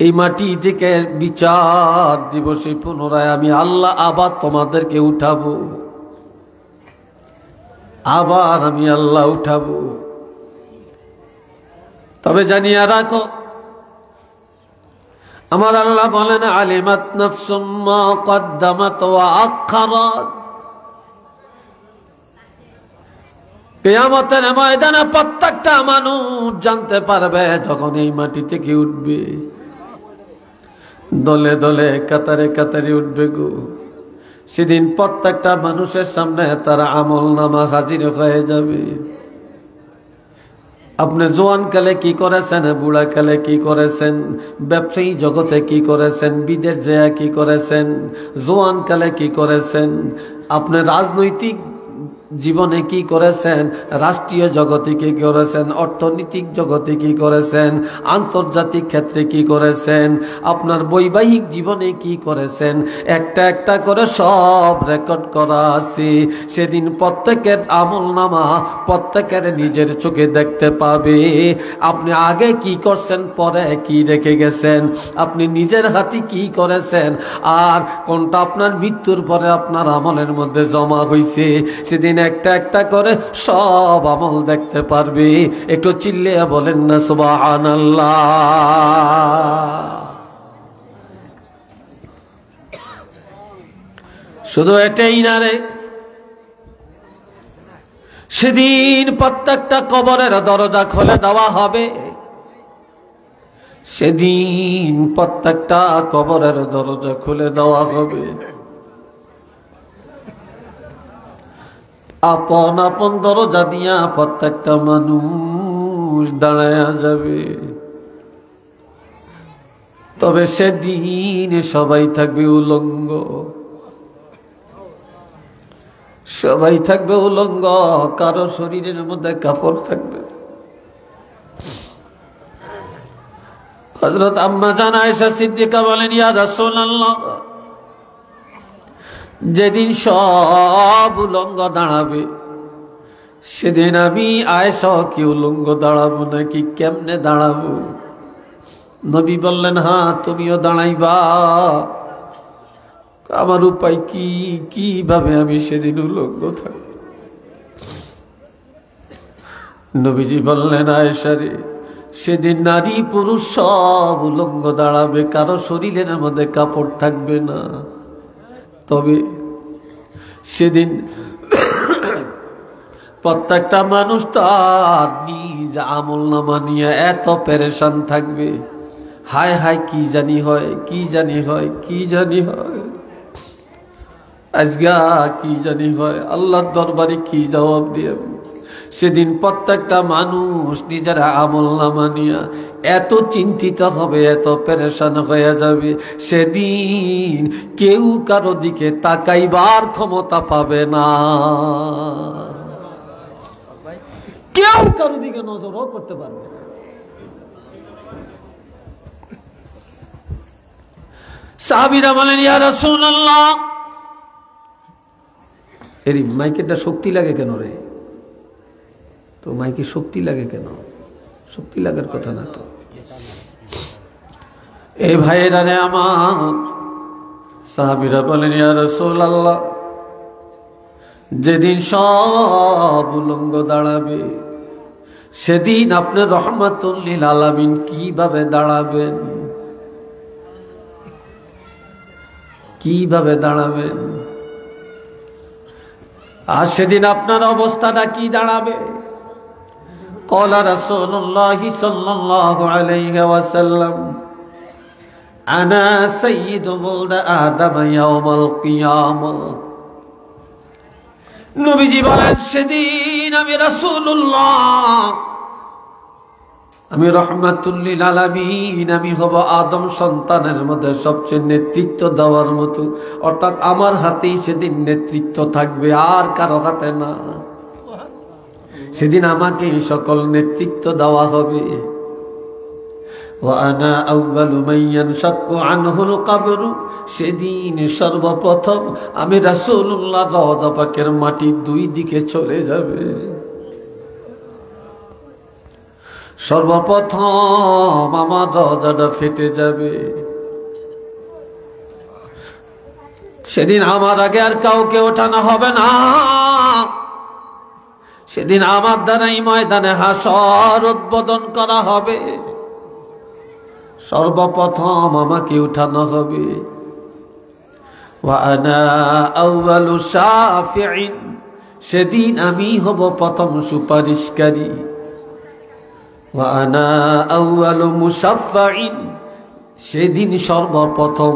এই মাটি থেকে বিচার দিবসে পুনরায় আমি আল্লাহ আবার তোমাদেরকে উঠাবো, আবার আমি আল্লাহ উঠাবো। তবে জানিয়া রাখো, আমার আল্লাহ বলেন আলিমাত নাফসুম মা কদ্দামাত ওয়া আখারাত। কিয়ামতের ময়দানে প্রত্যেকটা মানুষ জানতে পারবে যখন এই মাটি থেকে উঠবে, দলে দলে কাতারে কাতারে উঠবে গো। সেদিন প্রত্যেকটা মানুষের সামনে তার আমল নামা হাজির হয়ে যাবে। আপনি জোয়ান কালে কি করেছেন, বুড়া কালে কি করেছেন, ব্যবসায়ী জগতে কি করেছেন, বিদেশ যায় কি করেছেন, জোয়ান কালে কি করেছেন, আপনি রাজনৈতিক জীবনে কি করেছেন, রাষ্ট্রীয় জগতে কি করেছেন, অর্থনৈতিক জগতে কি করেছেন, আন্তর্জাতিক ক্ষেত্রে কি করেছেন, আপনার বৈবাহিক জীবনে কি করেছেন, একটা একটা করে সব রেকর্ড করা আছে। সেদিন প্রত্যেকের আমলনামা প্রত্যেকের নিজের চোখে দেখতে পাবে। আপনি আগে কি করছেন, পরে কি রেখে গেছেন, আপনি নিজের হাতে কি করেছেন, আর কোনটা আপনার মৃত্যুর পরে আপনার আমলের মধ্যে জমা হয়েছে, সেদিন একটা একটা করে সব আমল দেখতে পারবে। একটু চিল্লিয়ে বলেন না সুবহানাল্লাহ। শুধু এটাই না রে, সেদিন প্রত্যেকটা কবরের দরজা খুলে দেওয়া হবে। সেদিন প্রত্যেকটা কবরের দরজা খুলে দেওয়া হবে। আপন আপন দরজা দিয়া প্রত্যেকটা মানুষ দাঁড়ায়া যাবে। তবে সেদিন সবাই থাকবে উলঙ্গ, সবাই থাকবে উলঙ্গ, কারো শরীরের মধ্যে কাপড় থাকবে। হযরত আম্মা জান আয়েশা সিদ্দিকা বলেন, ইয়া রাসূলুল্লাহ, যেদিন সব উলঙ্গ দাঁড়াবে, সেদিন আমি আয়েশা কি উলঙ্গ দাঁড়াবো নাকি কেমনে দাঁড়াবো? নবী বললেন, হ্যাঁ তুমিও দাঁড়াইবা। আমার উপায় কি, কিভাবে আমি সেদিন উলঙ্গ থাকব? নবীজি বললেন, আয়েশা রে, সেদিন নারী পুরুষ সব উলঙ্গ দাঁড়াবে, কারো শরীরের মধ্যে কাপড় থাকবে না। তবে সেদিন প্রত্যেকটা মানুষ তার নিজ আমলনামা নিয়ে এত পেরেশান থাকবে, হায় হায় কি জানি হয়, কি জানি হয়, কি জানি হয়, আজগা কি জানি হয়, আল্লাহর দরবারে কি জবাব দিয়ে। সেদিন প্রত্যেকটা মানুষ নিজের আমলনামা নিয়ে এত চিন্তিত হবে, এত পেরেশান হয়ে যাবে, সেদিন কেউ কারো দিকে তাকাইবার ক্ষমতা পাবে না, কেউ কারো দিকে নজরও করতে পারবে না। সাহাবীরা বলেন, ইয়া রাসূলুল্লাহ, এর মাইকেরটা শক্তি লাগে কেন রে? তো মাইকে শক্তি লাগে কেন? শক্তি লাগার কথা না তো। এই ভাইয়েরা রে আমার, সাহাবীরা বলেন, ইয়া রাসূলুল্লাহ, যেদিন সব উলঙ্গ দাঁড়াবে, সেদিন আপনি রহমাতুল লিল আলামিন কিভাবে দাঁড়াবেন, কিভাবে দাঁড়াবেন? আর সেদিন আপনার অবস্থাটা কি দাঁড়াবে? قال رسول الله صلى الله عليه وسلم أنا سيد ولد آدم يوم القيامة। নবীজি বলেন, সেদিন আমি রাসূলুল্লাহ, আমি রহমাতুল লিল আলামিন, আমি হব আদম সন্তানের মধ্যে সবচেয়ে নেতৃত্ব দেওয়ার মতো, অর্থাৎ আমার হাতেই সেদিন নেতৃত্ব থাকবে, আর কারো হাতে না। সেদিন আমাকে সকল নেতৃত্ব দেওয়া হবে। ওয়ানা আউয়ালু মান ইয়ানশাক্কু আনহুল কবর, সেদিন সর্বপ্রথম আমি রাসূলুল্লাহ রওজা পাকের মাটি দুই দিকে চলে যাবে। সর্বপ্রথম আমার দরজাটা ফেটে যাবে। সেদিন আমার আগে আর কাউকে ওঠানো হবে না। সেদিন আমার দ্বারাই ময়দানে হাসর উদ্বোধন করা হবে। সর্বপ্রথম আমাকে উঠানো হবে। ওয়া আনা আউয়ালু শাফিঈন, সেদিন আমি হব প্রথম সুপারিশকারী। ওয়া আনা আউয়ালু মুশাফফাঈন, সেদিন সর্বপ্রথম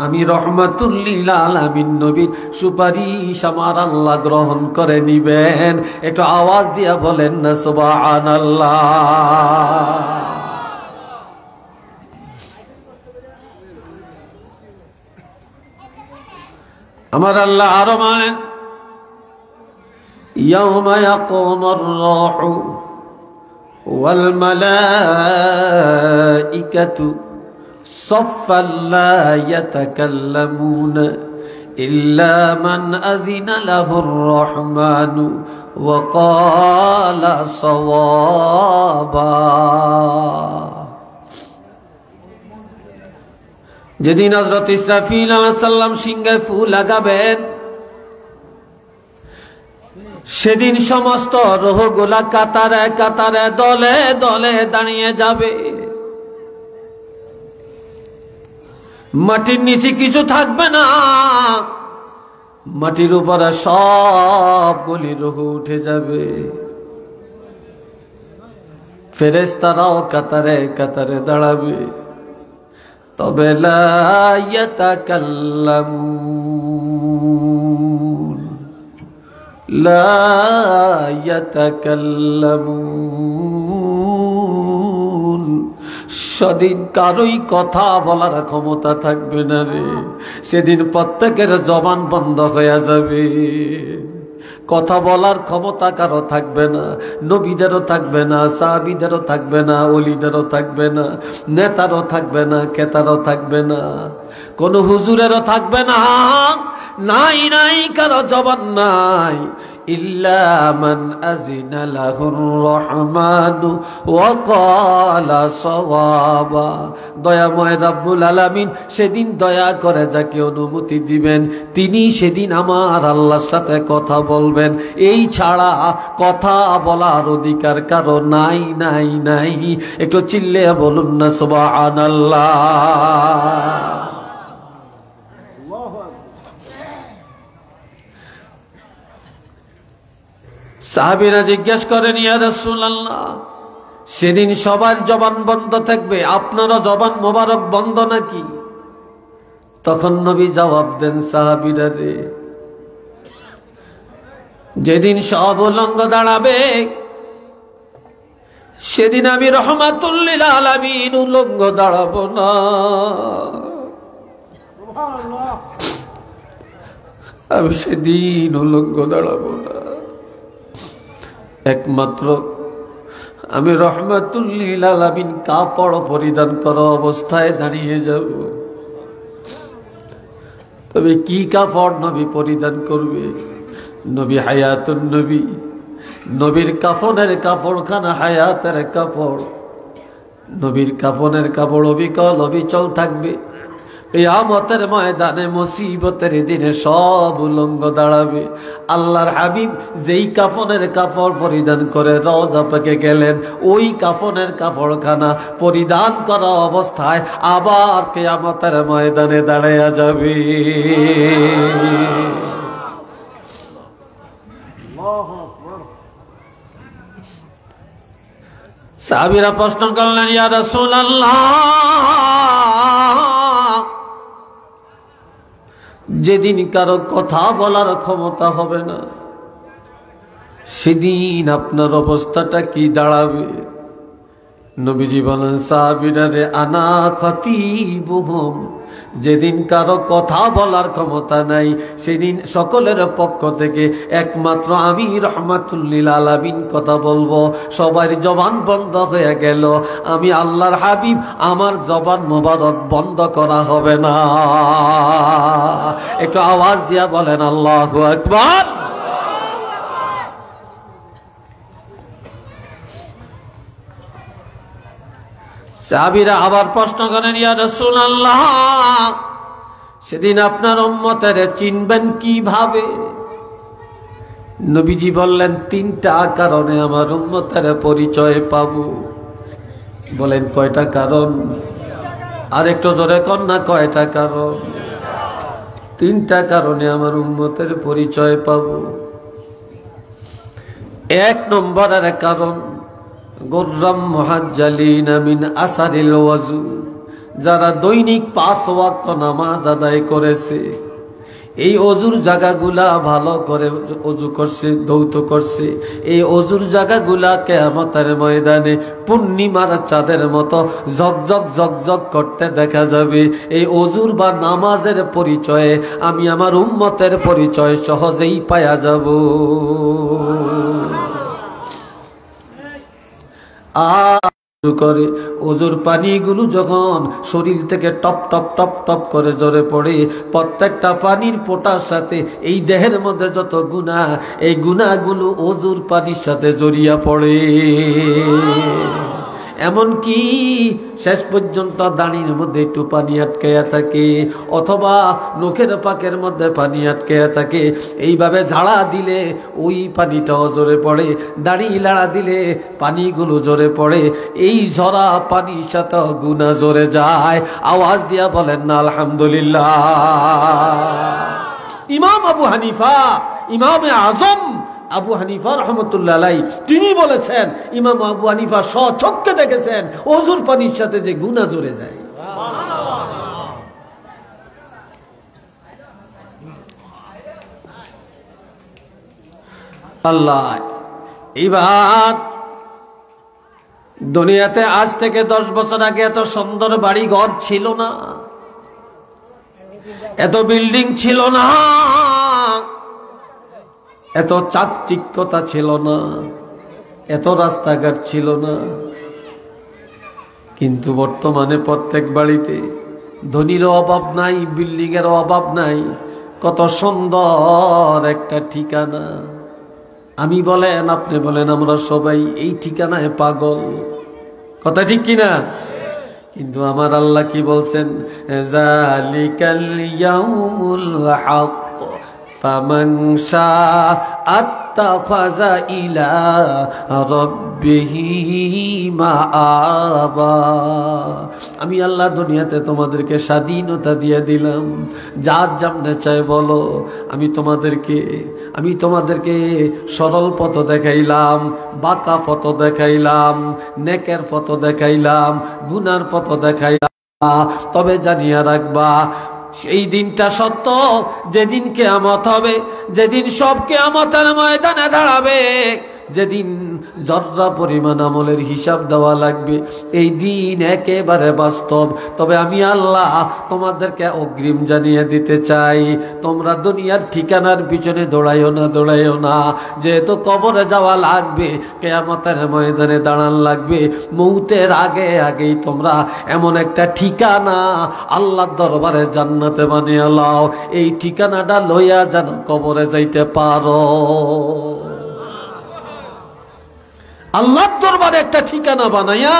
আমি রহমাতুল লিল আলামিন নবীর সুপারিশ আমার আল্লাহ গ্রহণ করে নিবেন। একটু আওয়াজ দিয়া বলেন না সুবহানাল্লাহ। আমার আল্লাহ আরো বলেন, ইয়াউমা ইয়াকুমুর রূহু ওয়াল মালাইকাতু সাফফান লা ইয়াতাকাল্লামুনা ইল্লা মান আযিনা লাহুর রহমানু ওয়া ক্বালা সাওয়াবা। যেদিন হযরত ইসরাফিল আলাইহিস সালাম সিংহে ফু লাগাবেন, সেদিন সমস্ত রূহগুলা কাতারে কাতারে দলে দলে দাঁড়িয়ে যাবে। মাটির নিচে কিছু থাকবে না, মাটির উপরে সবগুলি রূহ উঠে যাবে। ফেরেশতারাও কাতারে কাতারে দাঁড়াবে। তবে লা ইয়াতাকাল্লামুন, লা ইয়াতাকাল্লামুন, সেদিন কারোই কথা বলার ক্ষমতা থাকবে না রে। সেদিন প্রত্যেকের জবান বন্ধ হয়ে যাবে। কথা বলার ক্ষমতা কারো থাকবে না। নবীদেরও থাকবে না, সাহাবীদেরও থাকবে না, ওলিদেরও থাকবে না, নেতারও থাকবে না, খেতারও থাকবে না, কোন হুজুরেরও থাকবে না। নাই নাই কারো জবান নাই। ইল্লা মান আযিনা লাহুর রহমানু ওয়া ক্বালা সাওয়াবা। দয়াময় রব্বুল আলামিন সেদিন দয়া করে যাকে অনুমতি দিবেন, তিনি সেদিন আমার আল্লাহর সাথে কথা বলবেন। এই ছাড়া কথা বলার অধিকার কারো নাই নাই নাই। একটু চিল্লিয়ে বলুন না সুবহানাল্লাহ। সাহাবীরা জিজ্ঞেস করেন, ইয়া রাসূলুল্লাহ, সেদিন সবার জবান বন্ধ থাকবে, আপনারও জবান মোবারক বন্ধ নাকি? তখন নবী জবাব দেন, সাহাবীরা রে, যেদিন সব উলঙ্গ দাঁড়াবে, সেদিন আমি রহমাতুল লিল আলামিন উলঙ্গ দাঁড়াবো না। আমি সেদিন উলঙ্গ দাঁড়াবো না। একমাত্র আমি রহমাতুল লিল আলামিন কাপড় পরিধান করা অবস্থায় দাঁড়িয়ে যাব। তবে কি কাপড় নবী পরিধান করবে? নবী হায়াতুন নবী, নবীর কাফনের কাপড়খানা হায়াতের কাপড়। নবীর কাফনের কাপড় অবিকল অবিচল থাকবে। কিয়ামতের ময়দানে মুসিবতের দিনে সব উলঙ্গ দাঁড়াবে। আল্লাহর হাবিব যেই কাফনের কাপড় পরিধান করে রওজা পাকে গেলেন, ওই কাফনের কাপড়খানা পরিধান করা অবস্থায় আবার কিয়ামতের ময়দানে দাঁড়ায়া যাবে। সাহাবীরা প্রশ্ন করলেন, ইয়া রাসূলুল্লাহ, যেদিন কারো কথা বলার ক্ষমতা হবে না, সেদিন আপনার অবস্থাটা কি দাঁড়াবে? নবীজি বলেন, সাহাবীরা রে, আনা খতিবুহুম, যেদিন কারো কথা বলার ক্ষমতা নাই, সেদিন সকলের পক্ষ থেকে একমাত্র আমি রহমাতুল লিল আলামিন কথা বলবো। সবার জবান বন্ধ হয়ে গেল, আমি আল্লাহর হাবিব, আমার জবান মোবারক বন্ধ করা হবে না। একটু আওয়াজ দিয়া বলেন আল্লাহু আকবার। সাহাবীরা আবার প্রশ্ন করেন, ইয়া রাসূলুল্লাহ, সেদিন আপনার উম্মতের চিনবেন কিভাবে? নবীজি বললেন, তিনটা কারণে আমার উম্মতের পরিচয় পাবো। বলেন কয়টা কারণ? আর একটু জোরে কর না, কয়টা কারণ? তিনটা কারণে আমার উম্মতের পরিচয় পাবো। এক নম্বরের কারণ, গুররাম মুহাজ্জালিনা মিন আসারিল ওয়াজু, যারা দৈনিক 5 ওয়াক্ত নামাজ আদায় করেছে, এই অজুর জায়গাগুলা ভালো করে অজু করছে, ধৌত করছে, এই অজুর জায়গাগুলা কিয়ামতের ময়দানে পূর্ণিমার চাঁদের মতো ঝকঝক ঝকঝক করতে দেখা যাবে। এই অজুর বা নামাজের পরিচয়ে আমি আমার উম্মতের পরিচয় সহজেই পাওয়া যাব। করে ওজুর পানিগুলো যখন শরীর থেকে টপ টপ টপ টপ করে ঝরে পড়ে, প্রত্যেকটা পানির ফোঁটার সাথে এই দেহের মধ্যে যত গুনাহ, এই গুনাহগুলো ওজুর পানির সাথে জড়িয়ে পড়ে। এমনকি শেষ পর্যন্ত দাঁড়ির মধ্যে একটু পানি আটকাইয়া থাকে, অথবা নখের পাকের মধ্যে পানি আটকাইয়া থাকে। এইভাবে ঝাড়া দিলে ওই পানিটাও ঝরে পড়ে, দাড়ি লাড়া দিলে পানিগুলো ঝরে পড়ে। এই ঝরা পানির সাথে গুনাহ ঝরে যায়। আওয়াজ দিয়া বলেন না আলহামদুলিল্লাহ। ইমাম আবু হানিফা, ইমামে আজম আবু হানিফা রহমতুল্লাহ আলাইহি, তিনি বলেছেন, ইমাম আবু হানিফা স্বচক্ষে দেখেছেন ওজুর পানির সাথে যে গুনাহ জড়ে যায়। আল্লাহ, এইবার দুনিয়াতে আজ থেকে 10 বছর আগে এত সুন্দর বাড়ি ঘর ছিল না, এত বিল্ডিং ছিল না, এত চাকচিক্যতা ছিল না, এত রাস্তাঘাট ছিল না। কিন্তু বর্তমানে প্রত্যেক বাড়িতে ধনীরও অভাব নাই, বিল্ডিং এর অভাব নাই। কত সুন্দর একটা ঠিকানা। আমি বলেন, আপনি বলেন, আমরা সবাই এই ঠিকানায় পাগল। কথা ঠিক কিনা? কিন্তু আমার আল্লাহ কি বলছেন? যালিকাল ইয়াউমুল হক ফামান শাআ আত্তাখাযা ইলা রাব্বিহি মাআবা। আমি আল্লাহ দুনিয়াতে তোমাদেরকে স্বাধীনতা দিয়ে দিলাম, যার যেমনে চাই বলো। আমি তোমাদেরকে সরল পথ দেখাইলাম, বাঁকা পথ দেখাইলাম, নেকের পথ দেখাইলাম, গুনার পথ দেখাইলাম। তবে জানিয়া রাখবা, সেই দিনটা সত্য, যেদিন কিয়ামত হবে, যেদিন সব কিয়ামতের ময়দানে দাঁড়াবে, যেদিন যতটা পরিমাণ আমলের হিসাব দেওয়া লাগবে, এই দিন একেবারে বাস্তব। তবে আমি আল্লাহ তোমাদেরকে অগ্রিম জানিয়ে দিতে চাই, তোমরা দুনিয়ার ঠিকানার পিছনে দৌড়াইও না। যেহেতু কবরে যাওয়া লাগবে, কিয়ামতের ময়দানে দাঁড়ান লাগবে, মৌতের আগেই তোমরা এমন একটা ঠিকানা আল্লাহর দরবারে জান্নাতে বানিয়ে লাও, এই ঠিকানাটা লইয়া যেন কবরে যাইতে পারো। আল্লাহর দরবারে একটা ঠিকানা বানাইয়া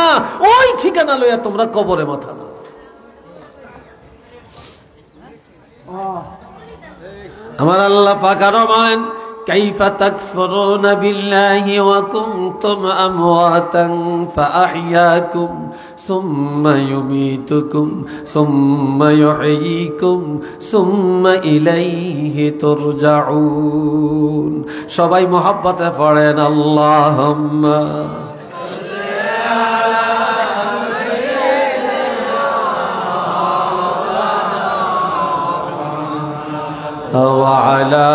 ওই ঠিকানা লইয়া তোমরা কবরে মাথা দাও। আমার আল্লাহ পাক আরো বলেন, কাইফা তাকফুরুনা বিল্লাহি ওয়া কুনতুম আমওয়াতান ফাআহইয়াকুম সুম্মা ইউমীতুকুম সুম্মা ইউহয়ীকুম সুম্মা ইলাইহি তুরজাউন। সবাই মুহাব্বতে পড়েন আল্লাহুম্মা وعلى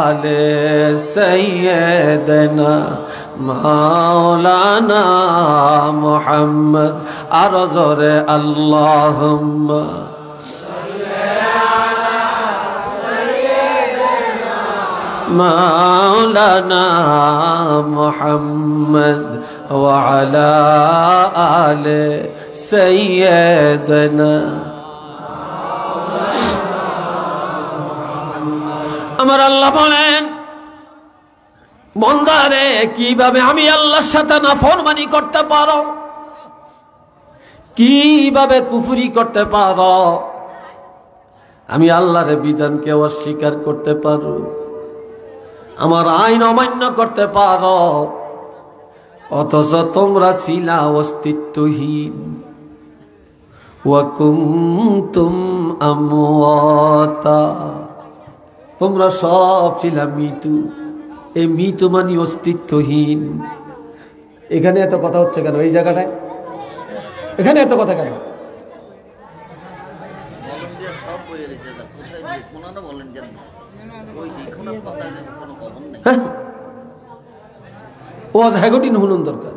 آل سيدنا مولانا محمد أرزر اللهم مولانا محمد وعلى آل سيدنا। আমার আল্লাহ বলেন, বান্দারে কিভাবে আমি আল্লাহর সাথে নাফরমানি করতে পারো? কিভাবে কুফরি করতে পারো? আমি আল্লাহর বিধানকে অস্বীকার করতে পারো, আমার আইন অমান্য করতে পারো, অথচ তোমরা ছিলা অস্তিত্বহীন। ওয়া কুনতুম আমওয়াতা, তোমরা সব ছিলা মৃত্যু। এই মৃত্যু মানে অস্তিত্বহীন। এখানে এত কথা হচ্ছে কেন? এই জায়গাটায় এখানে এত কথা কেন? ওয়াজ হ্যাগোটিন হুনুন দরকার।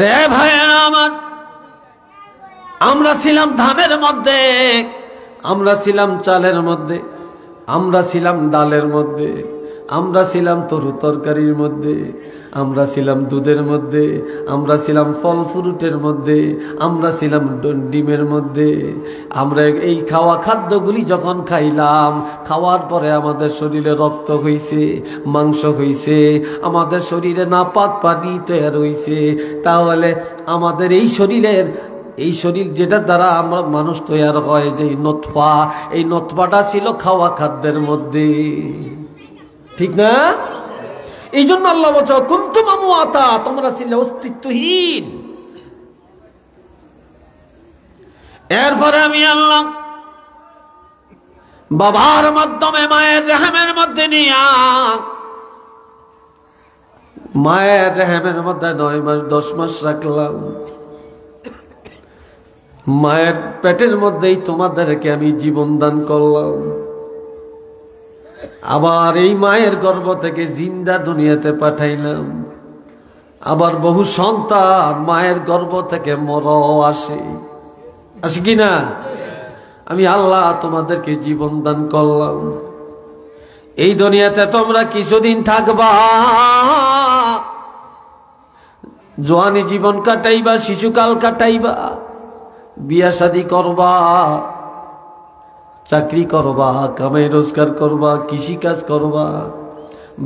রে ভাইয়েরা আমার, আমরা ছিলাম ধানের মধ্যে, আমরা ছিলাম চালের মধ্যে, আমরা ছিলাম ডালের মধ্যে, আমরা ছিলাম তরু তরকারির মধ্যে, আমরা ছিলাম দুধের মধ্যে, আমরা ছিলাম ফল ফ্রুটের মধ্যে, আমরা ছিলাম ডিমের মধ্যে। আমরা এই খাওয়া খাদ্যগুলি যখন খাইলাম, খাওয়ার পরে আমাদের শরীরে রক্ত হইছে, মাংস হইছে, আমাদের শরীরে নাপাক পানি তৈরি হইছে। তাহলে আমাদের এই শরীর যেটা দ্বারা আমরা মানুষ তৈরি হয়, যে নতফা, এই নতফাটা ছিল খাওয়া খাদ্যের মধ্যে, ঠিক না? এই জন্য আল্লাহ বলছে কুনতুম আমওয়াতা, তোমরা ছিলে অস্তিত্বহীন। এরপরে আমি আল্লাহ বাবার মাধ্যমে মায়ের রেহেমের মধ্যে নিয়া, মায়ের রেহেমের মধ্যে 9 মাস 10 মাস রাখলাম। মায়ের পেটের মধ্যেই তোমাদেরকে আমি জীবন দান করলাম। আবার এই মায়ের গর্ভ থেকে জিন্দা দুনিয়াতে পাঠাইলাম। আবার বহু সন্তান মায়ের গর্ভ থেকে মরও আসে কি না? আমি আল্লাহ তোমাদেরকে জীবন দান করলাম। এই দুনিয়াতে তোমরা কিছুদিন থাকবা, জওয়ানি জীবন কাটাইবা, শিশুকাল কাটাইবা, বিয়া শাদী করবা, চাকরি করবা, কামাই রোজগার করবা, কৃষিকাজ করবা,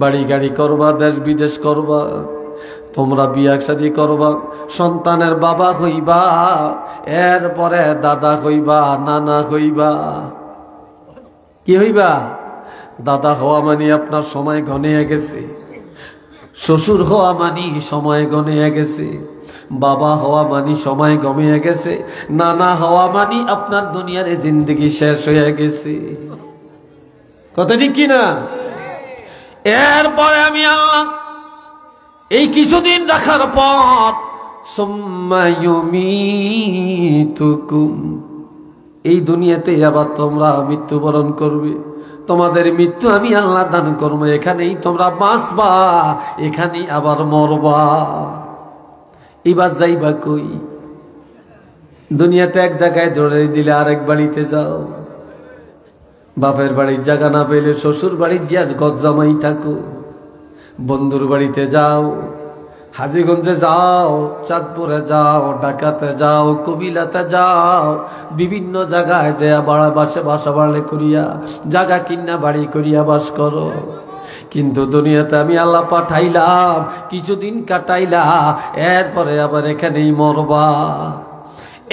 বাড়ি গাড়ি করবা, দেশ বিদেশ করবা, তোমরা বিয়া শাদী করবা, সন্তানের বাবা হইবা, এরপরে দাদা হইবা, নানা হইবা। কি হইবা? দাদা হওয়া মানে আপনার সময় গনিয়ে গেছে, শ্বশুর হওয়া মানে সময় গনিয়ে গেছে, বাবা হওয়া মানি সময় কমিয়ে গেছে, নানা হওয়া মানি আপনার দুনিয়ার জিন্দগি শেষ হয়ে গেছে। কথা ঠিক কিনা? এরপরে আমি আল্লাহ এই কিছুদিন রাখার পর সুম্মা ইউমিতুকুম, এই দুনিয়াতে আবার তোমরা মৃত্যুবরণ করবে। তোমাদের মৃত্যু আমি আল্লাহ দান করবো, এখানেই তোমরা বাঁচবা, এখানেই আবার মরবা। এবার যাইবা কই? দুনিয়াতে এক জায়গায় ধরে দিলে আরেক বাড়িতে যাও, বাপের বাড়ির জায়গা না পেলে শ্বশুর বাড়ির যে গজ্জামাই থাকো, বন্ধুর বাড়িতে যাও, হাজীগঞ্জে যাও, চাঁদপুরে যাও, ঢাকাতে যাও, কবিলাতে যাও, বিভিন্ন জায়গায় যে বাসা বাড়লে করিয়া জায়গা কিনা বাড়ি করিয়া বাস করো। কিন্তু দুনিয়াতে আমি আল্লাহ পাঠাইলাম, কিছুদিন কাটাইলা, এরপরে আবার এখানেই মরবা।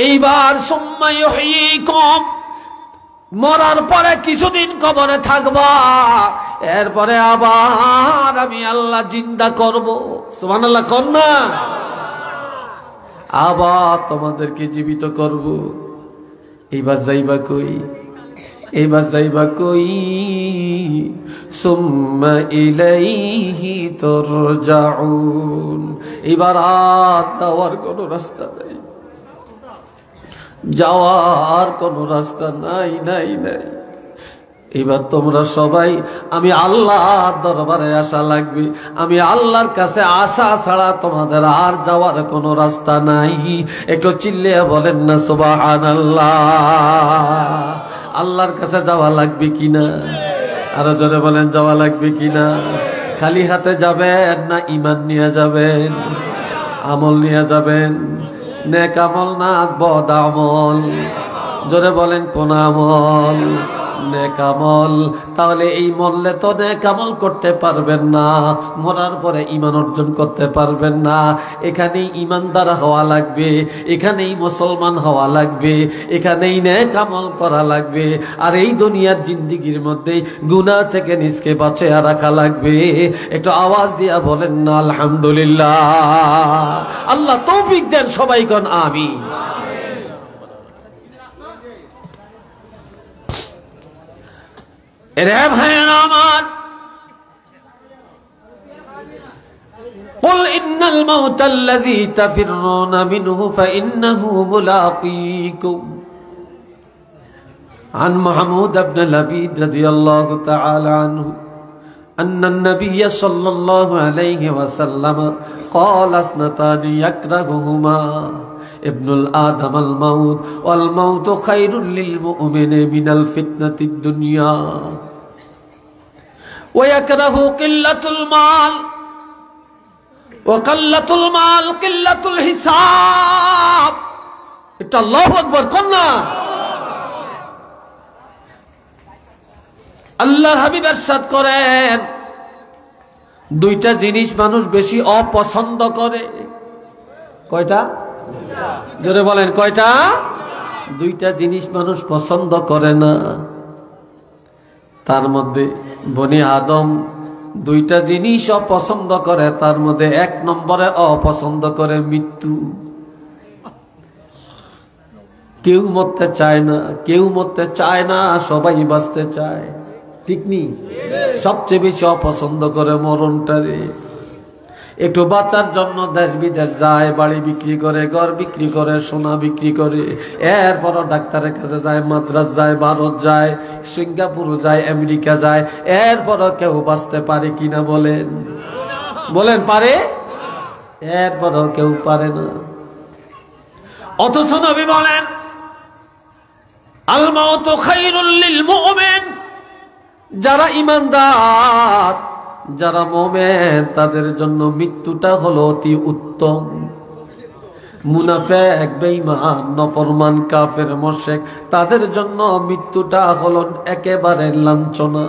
এইবার সুম্মা ইউহয়িকুম, মরার পরে কিছুদিন কবরে থাকবা, এরপরে আবার আমি আল্লাহ জিন্দা করব। সুবহানাল্লাহ কর না? আবার তোমাদেরকে জীবিত করব। এইবার যাইবা কই? এবার যাইবা কই? সুম্মা ইলাইহি তুরজাউন, এবার আর যাওয়ার কোনো রাস্তা নাই, যাওয়ার কোনো রাস্তা নাই নাই নাই। এবার তোমরা সবাই আমি আল্লাহর দরবারে আসা লাগবে। আমি আল্লাহর কাছে আসা ছাড়া তোমাদের আর যাওয়ার কোনো রাস্তা নাই। একটু চিল্লিয়ে বলেন না সুবহানাল্লাহ। আল্লাহর কাছে যাওয়া লাগবে কিনা? আরো জোরে বলেন, যাওয়া লাগবে কিনা? খালি হাতে যাবেন না ঈমান নিয়ে যাবেন? আমল নিয়ে যাবেন? নেক আমল না বদ আমল? জোরে বলেন কোন আমল? নেক আমল। তাহলে এই মরলে তো নেক আমল করতে পারবেন না, মরার পরে ঈমান অর্জন করতে পারবেন না। এখানেই ঈমানদার হওয়া লাগবে, এখানেই মুসলমান হওয়া লাগবে, এখানেই নেক আমল করা লাগবে। আর এই দুনিয়ার জিন্দেগির মধ্যে গুনাহ থেকে নিজকে বাঁচিয়ে রাখা লাগবে। একটু আওয়াজ দিয়া বলেন না আলহামদুলিল্লাহ। আল্লাহ তৌফিক দেন, সবাই কোন আমিন। রে ভাইরা আমার, قل إن الموت الذي تفرون منه فإنه ملاقيكم عن محمود بن لبيد رضي الله تعالى عنه أن النبي صلى الله عليه وسلم قال اثنتان يكرههما ابن الآدم الموت والموت خير للمؤمن من الفتنة الدنيا ويكره قلة المال وقلة المال قلة الحساب. এটা আল্লাহু আকবার কন্যা। আল্লাহর হাবিব ইরশাদ করেন, দুইটা জিনিস মানুষ বেশি অপছন্দ করে। কয়টা? জোরে বলেন কয়টা? দুইটা জিনিস মানুষ পছন্দ করে না। তার মধ্যে বনি আদম দুইটা জিনিস অপছন্দ করে, তার মধ্যে এক নম্বরে অপছন্দ করে মৃত্যু। কেউ মরতে চায় না, কেউ মরতে চায় না, সবাই বাঁচতে চায়, ঠিক নি? সবচেয়ে বেশি অপছন্দ করে মরণটারে। একটু বাঁচার জন্য দেশ বিদেশ যায়, বাড়ি বিক্রি করে, ঘর বিক্রি করে, সোনা বিক্রি করে, এরপর ডাক্তারের কাছে যায়, মাদ্রাজ যায়, ভারত যায়, সিঙ্গাপুর যায়, আমেরিকা যায়, এরপরও কেউ বাঁচতে পারে কিনা বলেন? বলেন পারে? এরপরও কেউ পারে না। অথচ নবী বলেন, আল মাউতু খায়রুল লিল মুমিন, যারা ঈমানদার, যারা মুমিন, তাদের জন্য মৃত্যুটা হলো অতি উত্তম। মুনাফিক, বেঈমান, নাফরমান, কাফের, মুশরিক, তাদের জন্য মৃত্যুটা হলো একেবারে লাঞ্ছনা।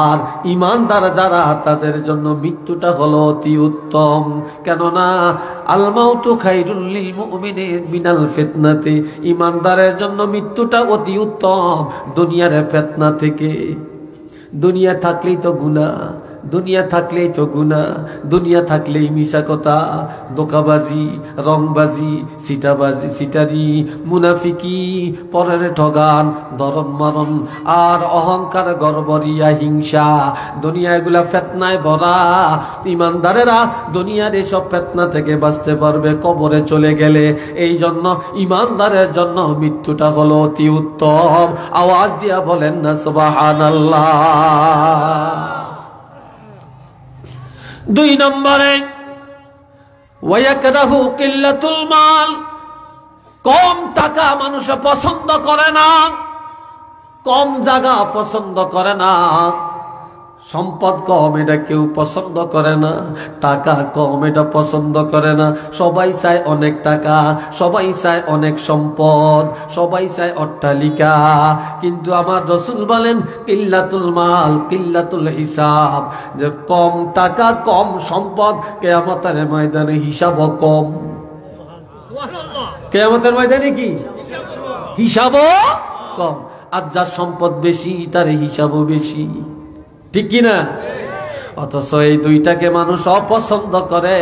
আর ঈমানদার যারা, তাদের জন্য মৃত্যুটা হলো অতি উত্তম। কেননা আল মাউতু খায়রুল লিল মুমিনি মিনাল ফিতনাতি, ঈমানদারের জন্য মৃত্যুটা অতি উত্তম দুনিয়ার ফিতনা থেকে। দুনিয়া থাকলেই তো গুনাহ, দুনিয়া থাকলেই তো গুনাহ, দুনিয়া থাকলেই মিশা কথা, দোকাবাজি, রংবাজি, সিটাবাজি, সিটারি, মুনাফিকি, পরের ঠগান, ধরন মারণ, আর অহংকার, গর্বরিয়া, হিংসা, দুনিয়া এগুলা ফিতনায় ভরা। ঈমানদারেরা দুনিয়ার এসব ফিতনা থেকে বাঁচতে পারবে কবরে চলে গেলে। এই জন্য ঈমানদারের জন্য মৃত্যুটা হলো অতি উত্তম। আওয়াজ দিয়া বলেন না সুবহানাল্লাহ। দুই নম্বরে ওয়ায়াকরাহু কিল্লাতুল মাল, কম টাকা মানুষ পছন্দ করে না, কম জায়গা পছন্দ করে না, সম্পদ কম এটা কেউ পছন্দ করে না, টাকা কম এটা পছন্দ করে না। সবাই চায় অনেক টাকা, সবাই চায় অনেক সম্পদ, সবাই চায় অট্টালিকা। কিন্তু আমার রাসূল বলেন কিল্লাতুল মাল কিল্লাতুল হিসাব, যে কম টাকা কম সম্পদ, কিয়ামতের ময়দানে হিসাবও কম। কিয়ামতের ময়দানে কি হিসাবও কম। আর যার সম্পদ বেশি তার হিসাবও বেশি, ঠিক কিনা? অথচ এই দুইটাকে মানুষ অপছন্দ করে।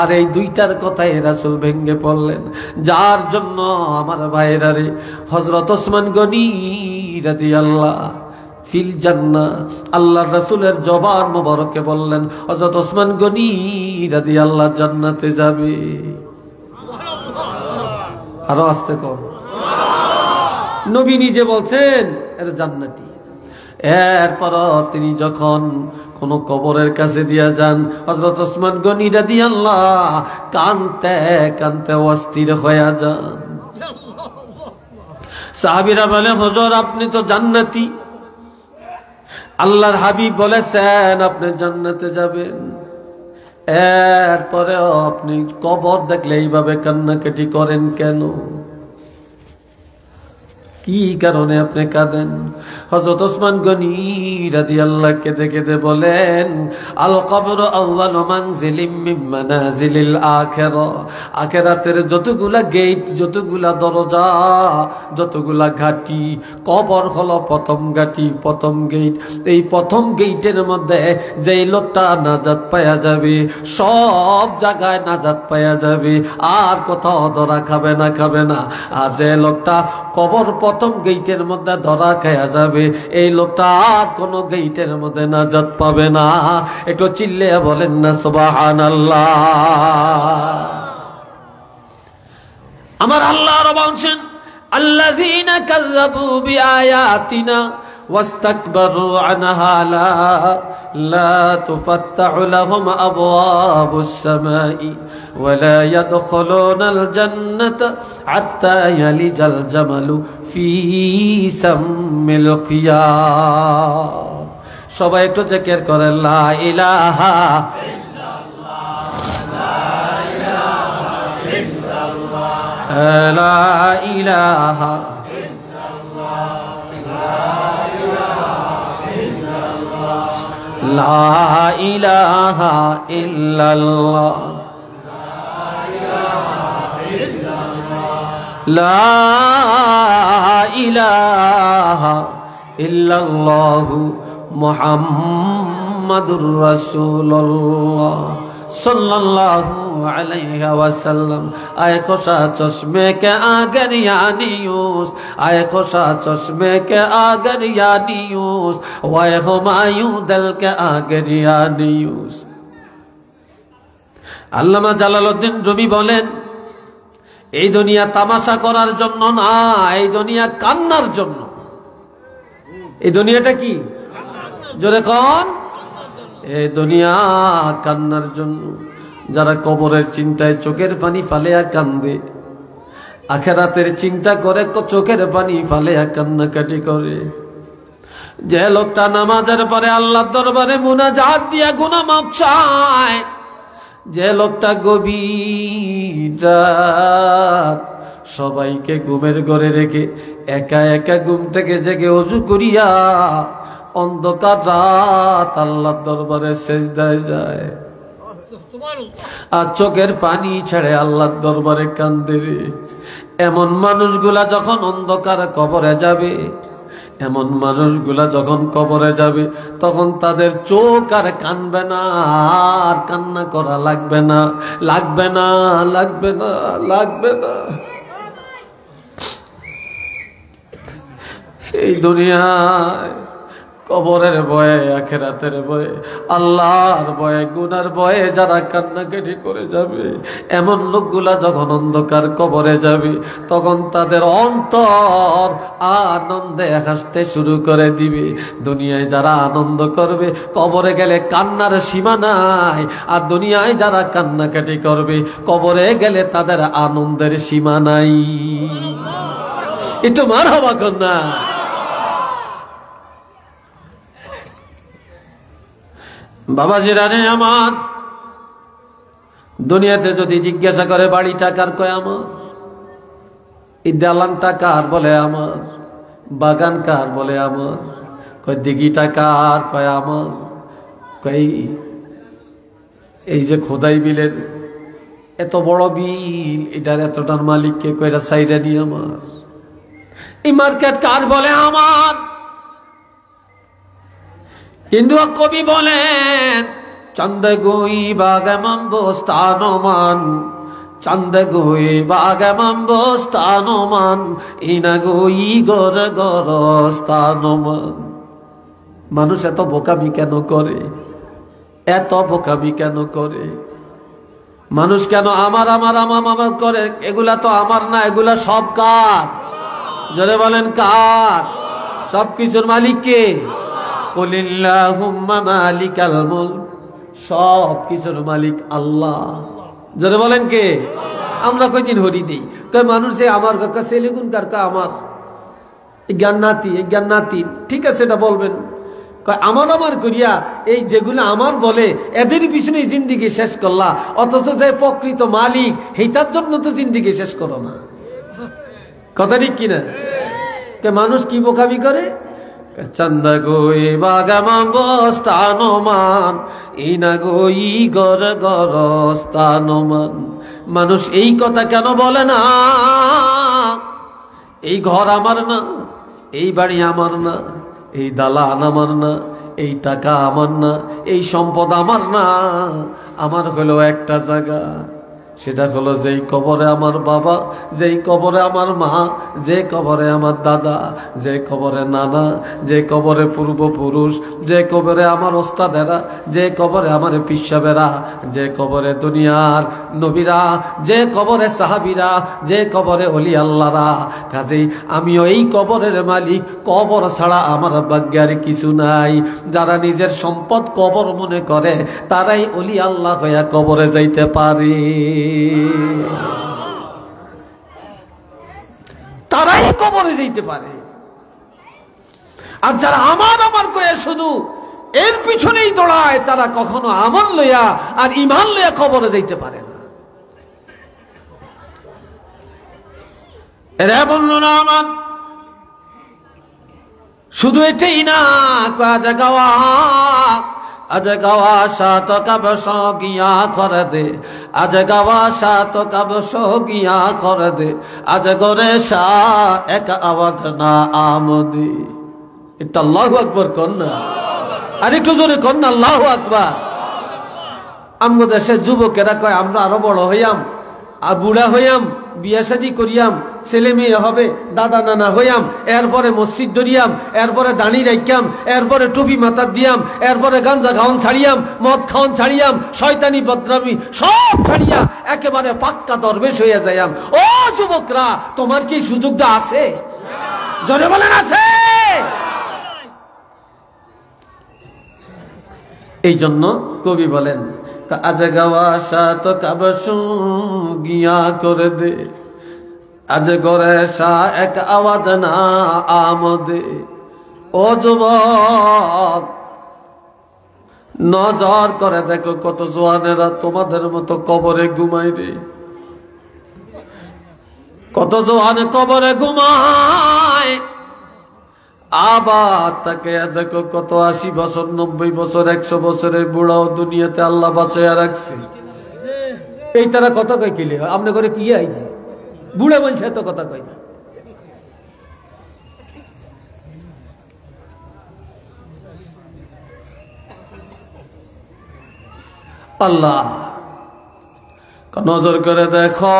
আর এই দুইটার কথাই রাসূল ভেঙ্গে পড়লেন, যার জন্য আমার ভাইরা রে, হযরত ওসমান গনি রাদিয়াল্লাহু ফিল জান্নাহ, আল্লাহর রাসূলের জবান মোবারকে বললেন, হযরত ওসমান গনি রাদিয়াল্লাহু জান্নাতে যাবে। আরো আস্তে কর, নবী নিজে বলছেন এর জান্নাতি। এরপর তিনি যখন কোন কবরের কাছে দিয়া যান, হযরত ওসমান গনি রাদিয়াল্লাহু কানতে কানতে অস্থির হয়ে যান। সাহাবীরা বলে, হুজুর আপনি তো জান্নাতি, আল্লাহর হাবিব বলেছেন আপনি জান্নাতে যাবেন, এরপরেও আপনি কবর দেখলে এইভাবে কান্নাকাটি করেন কেন? কি কারণে আপনি কাঁদেন? হযরত ওসমান গনি রাদিয়াল্লাহু কেঁদে কেঁদে বলেন, আল কবর আউয়ালু মানজিলিম মিন মানাজিলিল আখিরাহ। আখিরাতের যতগুলা গেট, যতগুলা দরজা, যতগুলা ঘাটি, কবর হলো প্রথম ঘাটি, প্রথম গেট। এই প্রথম গেটের মধ্যে যেই লোকটা নাজাত পাওয়া যাবে, সব জায়গায় নাজাত পাওয়া যাবে, আর কোথাও ধরা খাবে না, খাবে না। আর যে লোকটা কবর প্রথম গেটের মধ্যে ধরা খাওয়া যাবে, এই লোকটা আর কোন গেটের মধ্যে নাজাত পাবে না। একটু চিল্লে বলেন না সুবহানাল্লাহ। আমার আল্লাহ বলছেন, আল্লাযীনা কাযযাবু বিআয়াতিনা ওয়াস্তাকবারু আনহা লা তুফাত্তাহু লাহুম আবওয়াবুস সামাই ওয়া লা ইয়াদখুলুনাল জান্নাতা হাত্তা ইয়ালিজাল জামালু ফি সাম্মিল খিয়াম। সবাই একটু জিকির করেন, লা ইলাহা লা ইলাহা লা ইলাহা ইল্লাল্লাহ লা ইলাহা ইল্লাল্লাহু মুহাম্মাদুর রাসূলুল্লাহ सल्लल्लाहु अलैहि वसल्लम। आए खुशा चश्मे के आगर यानी यूस, आए खुशा चश्मे के आगर यानी यूस, वाए हुमायूं दल के आगर यानी यूस। আল্লামা জালালউদ্দিন রুমি বলেন, এই দুনিয়া তামাশা করার জন্য না, এই দুনিয়া কান্নার জন্য। এই দুনিয়াটা কি? জোরে কোন? এই দুনিয়া কান্নার জন্য। যারা কবরের চিন্তায় চোখের পানি ফালেয়া কান্দে, আখিরাতের চিন্তা করে চোখের পানি ফালেয়া কান্নাকাটি করে। যে লোকটা নামাজের পরে আল্লাহর দরবারে মুনাজাত দিয়া গুনাহ মাফ চায়, যে লোকটা গভীর রাত সবাইকে ঘুমের ঘরে রেখে একা একা ঘুম থেকে জেগে ওযু করিয়া অন্ধকার রাত আল্লাহর দরবারে সিজদায় যায় আর চোখের পানি ছেড়ে আল্লাহর দরবারে কান্দে, এমন মানুষগুলা যখন অন্ধকার কবরে যাবে, এমন মানুষগুলা যখন কবরে যাবে, তখন তাদের চোখ আর কানবে না, আর কান্না করা লাগবে না, লাগবে না, লাগবে না, লাগবে না। এই দুনিয়ায় কবরের ভয়ে, আখিরাতের ভয়ে, আল্লাহর ভয়ে, গুনার ভয়ে যারা কান্নাকাটি করে যাবে, এমন লোকগুলা যখন অন্ধকার কবরে যাবে, তখন তাদের অন্তর আনন্দে হাসতে শুরু করে দিবে। দুনিয়ায় যারা আনন্দ করবে, কবরে গেলে কান্নার সীমা নাই। আর দুনিয়ায় যারা কান্নাকাটি করবে, কবরে গেলে তাদের আনন্দের সীমা নাই। একটু মারহাবা কন্যা। বাবাজিরা রে আমার, দুনিয়াতে যদি জিজ্ঞাসা করে বাড়িটা কার, কয় আমার। এই দালানটা কার, বলে আমার। বাগান কার, বলে আমার। কয় দিঘিটা কার, কয় আমার। কয় এই যে খোদাই বিলের এত বড় বিল, এটার এতটার মালিককে, কয়টা সাইডে নিয়ে আমার। এই মার্কেট কার, বলে আমার। কিন্তু কবি বলেন, চন্দে গুই বাগেমন বস্তানমান, চন্দে গুই বাগেমন বস্তানমান, ইনা গুই গর গরস্তানমান। মানুষ এত বোকামি কেন করে? এত বোকামি কেন করে? মানুষ কেন আমার আমার আমার আমার করে? এগুলা তো আমার না, এগুলা সব কার? জোরে বলেন কার? সব কিছুর মালিক কে? কুলিল্লাহুম্মা মালিকাল মুলক, সব কিছুর মালিক আল্লাহ। জোরে বলেন কে? আমরা কয়দিন হরি দেই, কয় মানুষ যে আমার কাকা সেলিগুন কার, কা আমার। এই জ্ঞানাতি, এই জ্ঞানাতি, ঠিক আছে এটা বলবেন। কয় আমার আমার করিয়া এই যেগুলো আমার বলে, এদের পিছনে জিন্দিগি শেষ করলা, অথচ যে প্রকৃত মালিক, সেইটার জন্য তো জিন্দিগি শেষ করো না। কথা ঠিক কিনা? কে মানুষ কি বোকামি করে? চন্দা গই বাগামাঙ্গ স্থানমান ইনা গই গর গর স্থানমান। মানুষ এই কথা কেন বলে না? এই ঘর আমার না, এই বাড়ি আমার না, এই দালান আমার না, এই টাকা আমার না, এই সম্পদ আমার না। আমার হলো একটা জায়গা, সেটা হলো যেই কবরে আমার বাবা, যেই কবরে আমার মা, যে কবরে আমার দাদা, যে কবরে নানা, যে কবরে পূর্বপুরুষ, যে কবরে আমার ওস্তাদেরা, যে কবরে আমার পিসাবেরা, যে কবরে দুনিয়ার নবীরা, যে কবরে সাহাবীরা, যে কবরে ওলি আল্লাহরা। কাজেই আমিও এই কবরের মালিক। কবর ছাড়া আমার ভাগ্যের কিছু নাই। যারা নিজের সম্পদ কবর মনে করে তারাই ওলি আল্লাহ হইয়া কবরে যাইতে পারে, তারাই কবরে যাইতে পারে। আর যারা আমার আমার কয়ে শুধু এর পিছনেই দৌড়ায়, তারা কখনো আমল লইয়া আর ইমান লইয়া কবরে যাইতে পারে না। এরা বলল না আমার শুধু এটাই না, আজ গাওয়া আজ গাওয়া সাত কাবস গিয়া করে দে, আজ গাওয়া সাত কাবস গিয়া করে দে, আজ গরে শাহ এক আওয়াজ না আমদি। এটা আল্লাহু আকবার কন্যা, আর একটু জোরে কন্যা আল্লাহু আকবার। আমগো দেশের যুবকেরা কয় আমরা আরো বড় হইয়াম, আর বুড়া হইয়াম, বিয়া শাদী করিয়াম, ছেলে মেয়ে হবে, দাদা নানা হইয়াম, এরপরে মসজিদ ধরিয়াম, এরপরে দাঁড়ি রাখিয়াম, এরপরে টুপি মাথা দিয়াম, এরপরে গাঞ্জা খাওয়ান ছাড়িয়াম, মদ খাওয়ান ছাড়িয়াম, শয়তানি বদরামি সব ছাড়িয়া একেবারে পাক্কা দরবেশ হইয়া যাইয়াম। ও যুবকরা, তোমার কি সুযোগটা আছে? জোরে বলেন আছে? এই জন্য কবি বলেন আজ গাওয়া সাত কাবস গিয়া করে দে, আজ গরে শাহ এক আওয়াজ না আমদে। ও যুবক, নজর করে দেখো কত জওয়ানেরা তোমাদের মতো কবরে ঘুমায় রে। কত জওয়ানে কবরে ঘুমায়, আবার তাকে দেখো কত 80 বছর 90 বছর 100 বছরের বুড়াও দুনিয়াতে আল্লাহ বাঁচাইয়া রাখছে। এই তারা কথা কই কিলে আপনি করে কি আইছে? বুড়া মানুষ এত কথা কই না। আল্লাহ নজর করে দেখো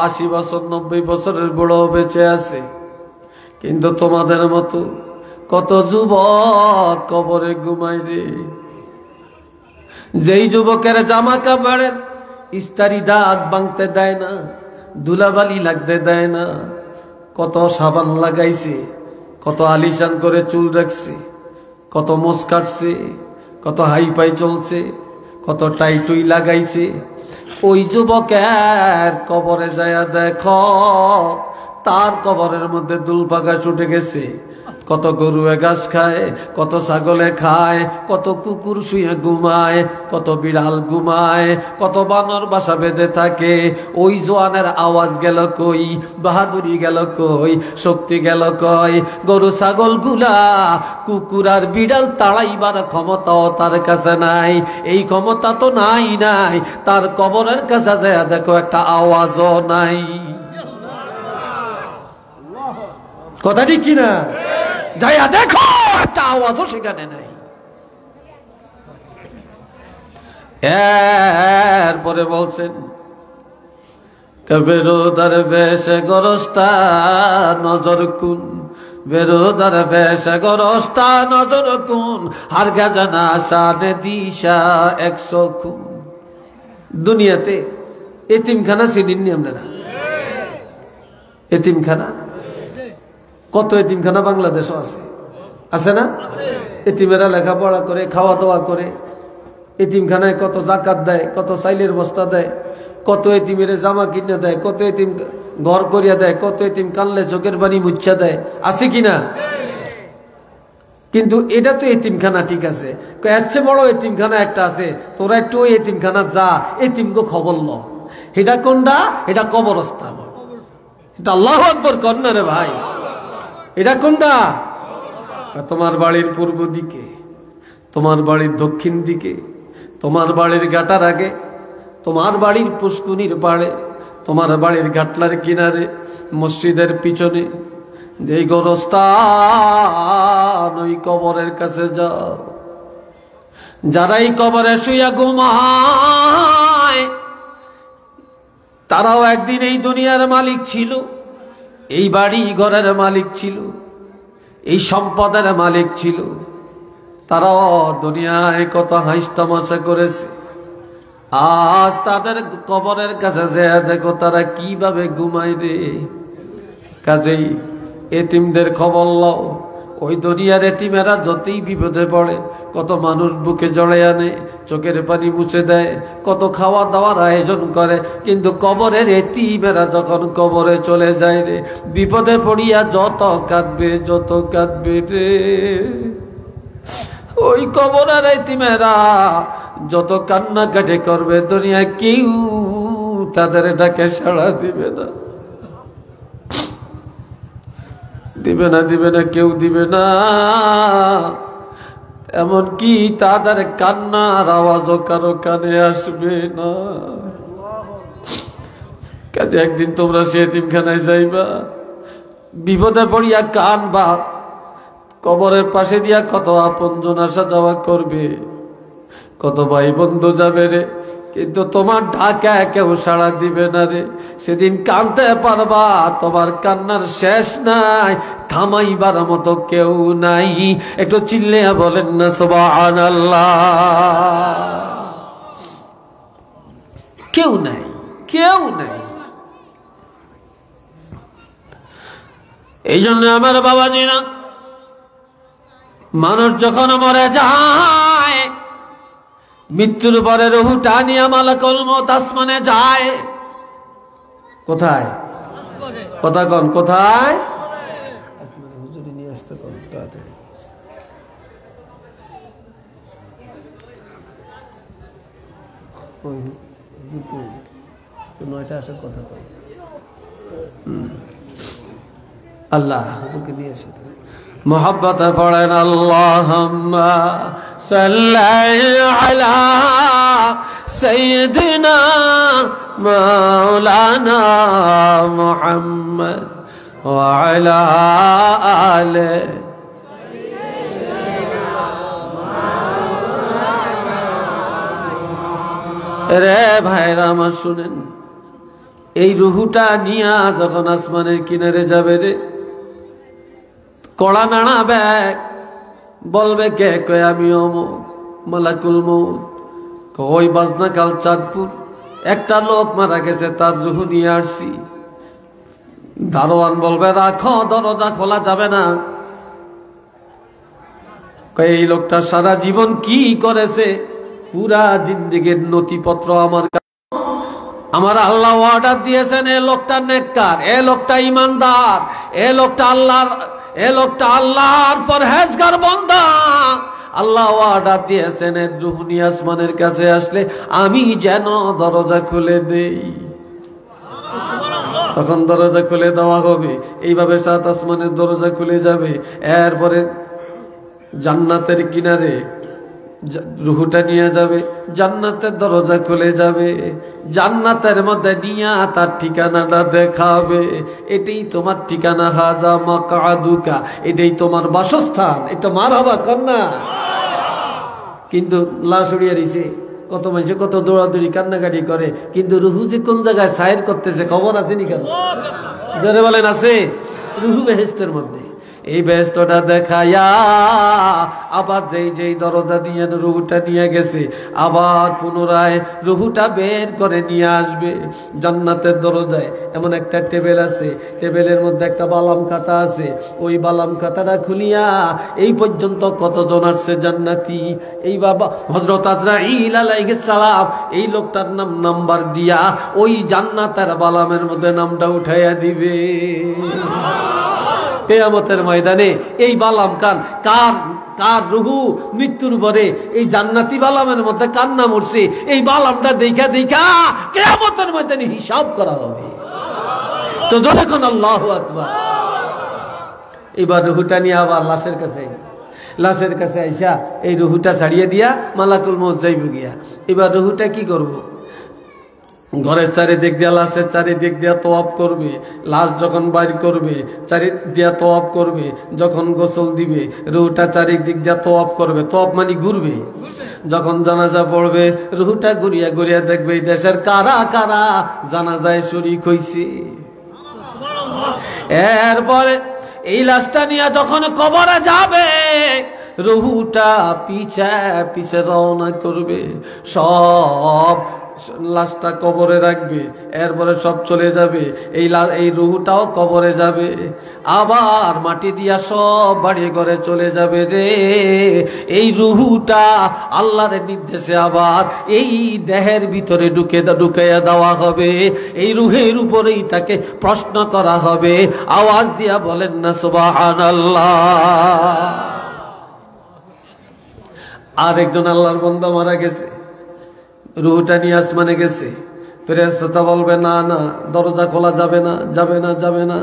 80 বছর 90 বছরের বুড়াও বেঁচে আছে, কিন্তু তোমাদের মতো কত যুবক কবরে ঘুমায় রে। যেই যুবকের জামা কাপড়ের ইস্তারি দাগ ভাঙতে দেয় না, ধুলাবালি লাগতে দেয় না, কত সাবান লাগাইছে, কত আলিশান করে চুল রাখছে, কত মোস কাটছে, কত হাই পাই চলছে, কত টাইটুই লাগাইছে, ওই যুবকের কবরে যায়া দেখো তার কবরের মধ্যে দুলপাকা ছুটে গেছে। কত গরুয়ে ঘাস খায়, কত ছাগলে খায়, কত কুকুর শুয়ে ঘুমায়, কত বিড়াল ঘুমায়, কত বানর বাসা বেঁধে থাকে। ওই জওয়ানের আওয়াজ গেল কই, বাহাদুরি গেল কই, শক্তি গেল কই? গরু ছাগল গুলা কুকুর আর বিড়াল তাড়াইবার ক্ষমতাও তার কাছে নাই। এই ক্ষমতা তো নাই নাই, তার কবরের কাছে যায় দেখো একটা আওয়াজও নাই। কথা ঠিক কিনা? যাইয়া দেখো একটা আওয়াজও সেখানে নাই। এরপরে বলছেন বেরোদার বেশে গরস্তা নজর কুন, বেরোদার বেশে গরস্তা নজর কুন, হার গাজানা শানে দিশা 100 খুন। দুনিয়াতে এতিমখানা চিনিনি আপনারা? এতিমখানা কত এতিমখানা বাংলাদেশও আছে, আছে না? এতিমেরা লেখাপড়া করে, খাওয়া দাওয়া করে, এতিমখানায় কত জাকাত দেয়, কত চাইলের বস্তা দেয়, কত এতিমেরে জামা কিনে দেয়, কত এতিম ঘর করিয়া দেয়, কত এতিম কানলে চোখের বাণী মুচ্ছা দেয়, আছে কিনা? কিন্তু এটা তো এতিমখানা, ঠিক আছে, এর চেয়ে বড় এতিমখানা একটা আছে, তোরা একটু ওই এতিমখানা যা, এতিমকে খবর ল। এটা কোনটা? এটা কবরস্থান। এটা আল্লাহু আকবার কর না রে ভাই। এটা কোনটা? তোমার বাড়ির পূর্ব দিকে, তোমার বাড়ির দক্ষিণ দিকে, তোমার বাড়ির গাটার আগে, তোমার বাড়ির পুষ্কুনির পাড়ে, তোমার বাড়ির গাটলার কিনারে, মসজিদের পিছনে যে গোরস্থান, ওই কবরের কাছে যাও। যারাই কবরে শুইয়া ঘুমায় তারাও একদিন এই দুনিয়ার মালিক ছিল, এই বাড়ি ঘরের মালিক ছিল, এই সম্পদের মালিক ছিল। তারাও দুনিয়ায় কত হাসি তামাশা করেছে। আজ তাদের কবরের কাছে যে দেখো তারা কিভাবে ঘুমায় রে। কাজেই এতিমদের খবর লও। ওই দুনিয়ার এতিমেরা যতই বিপদে পড়ে, কত মানুষ বুকে জড়ে আনে, চোখের পানি মুছে দেয়, কত খাওয়া দাওয়ার আয়োজন করে, কিন্তু কবরের এতিমেরা যখন কবরে চলে যায় রে, বিপদে পড়িয়া যত কাঁদবে রে। ওই কবরের এতিমেরা যত কান্নাকাটি করবে, দুনিয়া কেউ তাদের ডাকে সাড়া দিবে না, কেউ দিবে না। এমনকি তাদের কান্নার আওয়াজও কারো কানে আসবে না। কাজে একদিন তোমরা সে এতিমখানায় যাইবা, বিপদে পড়িয়া কানবা, কবরের পাশে দিয়া কত আপনজন আসা যাওয়া করবে, কত ভাই বন্ধু যাবে রে, কিন্তু তোমার ঢাকা কেউ সাড়া দিবে না রে। সেদিন কাঁদতে পারবা, তোমার কান্নার শেষ নাই, থামাইবার মতো কেউ নাই। একটু চিল্লিয়া বলেন না সুবহানাল্লাহ। কেউ নাই, কেউ নাই। এই জন্য আমার বাবাজিরা, মানুষ যখন মরে যায়, মৃত্যুর পরে রুহটা নিয়ে মালাকুল মউত আসমানে যায়। কোথায়? কথা কন, কোথায়? হুজুরি নিয়ে আসতে কন তাড়াতাড়ি। নয়টা আসার কথা কন। আল্লাহ হুজুরকে নিয়ে আসে। মোহাব্বত পড়েন আল্লাহুম্মা সাল্লি আলা সাইয়্যিদিনা মাওলানা মুহাম্মদ ওয়া আলা আলি রে। ভাইরা আমার শুনেন, এই রুহুটা নিয়া যখন আসমানের কিনারে যাবে রে, কড়া নাড়া ব্যাগ বলবে কে? কয় আমি অমুক মালাকুল মউত। ওই বাজনা কাল চাঁদপুর একটা লোক মারা গেছে, তার রুহ নিয়ে আসছি। দারোয়ান বলবে রাখো, দরজা খোলা যাবে না। এই লোকটা সারা জীবন কি করেছে, পুরা জিন্দেগীর নথিপত্র আমার আল্লাহ অর্ডার দিয়েছেন, এ লোকটা নেককার, এ লোকটা ইমানদার, এ লোকটা আল্লাহর পরহেজগার বান্দা। আল্লাহ অর্ডার দিয়েছেন এর রূহ নিয়ে আসমানের কাছে আসলে আমি যেন দরজা খুলে দেই। তখন দরজা খুলে দেওয়া হবে। এইভাবে সাত আসমানের দরজা খুলে যাবে। এরপরে জান্নাতের কিনারে রুহুটা নিয়ে যাবে, জান্নাতের দরজা খুলে যাবে, জান্নাতের মধ্যে নিয়ে তার ঠিকানাটা দেখাবে। এটাই তোমার ঠিকানা, হাজা মাকআদুকা, এটাই তোমার বাসস্থান। এটা মারহাবা কন্যা। কিন্তু লাশ উড়িয়ে দিছে, কত মানুষে কত দৌড়াদৌড়ি কান্নাকাটি করে, কিন্তু রুহু যে কোন জায়গায় সাইর করতেছে খবর আছে নি? কেন জোরে বলেন আছে? রুহু বেহেশতের মধ্যে। এই বেহেশতটা দেখায়া আবার যেই দরজা দিয়ে রুহুটা নিয়ে গেছে, আবার পুনরায় রুহুটা বের করে নিয়ে আসবে। জান্নাতের দরজায় এমন একটা টেবিল আছে, টেবিলের মধ্যে একটা বালাম খাতা আছে। ওই বালাম খাতাটা খুলিয়া এই পর্যন্ত কতজন আসছে জান্নাতি, এই বাবা হযরত আজরাইল আলাইহিস সালাম এই লোকটার নাম্বার দিয়া ওই জান্নাতের বালামের মধ্যে নামটা উঠাইয়া দিবে। কিয়ামতের ময়দানে এই বালাম কার রুহু মৃত্যুর পরে এই জান্নাতি বালামের মধ্যে কান্না মরছে, এই বালামটা দেখা কিয়ামতের ময়দানে হিসাব করা হবে। তো যখন আল্লাহু আকবার। এবার রুহুটা নিয়ে আবার লাশের কাছে আইসা এই রুহুটা ছাড়িয়ে দিয়া মালাকুল মউত যাইব গিয়া। এবার রুহুটা কি করব? ঘরের চারিদিক দিয়া, লাশের চারিদিক দিয়া তোয়াব করবে। লাশ যখন বাইর করবে চারিদিক দিয়া তোয়াব করবে। যখন গোসল দিবে রুহুটা চারিদিক দিয়া তোয়াব করবে। তোয়াব মানে ঘুরবে। যখন জানাজা পড়বে রুহুটা ঘুরিয়া ঘুরিয়া দেখবে এই দেশের কারা কারা জানাজায় শরীক হইছে। এরপরে এই লাশটা নিয়ে যখন কবরে যাবে রুহুটা পিছে পিছে রওনা করবে। সব লাশটা কবরে রাখবে, এরপরে সব চলে যাবে। এই রুহুটাও কবরে যাবে, আবার মাটি দিয়া সব বাড়ি ঘরে চলে যাবে রে। এই রুহুটা আল্লাহর নির্দেশে আবার এই দেহের ভিতরে ঢুকাইয়া দেওয়া হবে। এই রুহের উপরেই তাকে প্রশ্ন করা হবে। আওয়াজ দিয়া বলেন না সুবহানাল্লাহ। আর একজন আল্লাহর বান্দা মারা গেছে, রুহটা নিয়ে আসমানে গেছে। ফেরেশতা বলবে না না, দরজা খোলা যাবে না, যাবে না, যাবে না।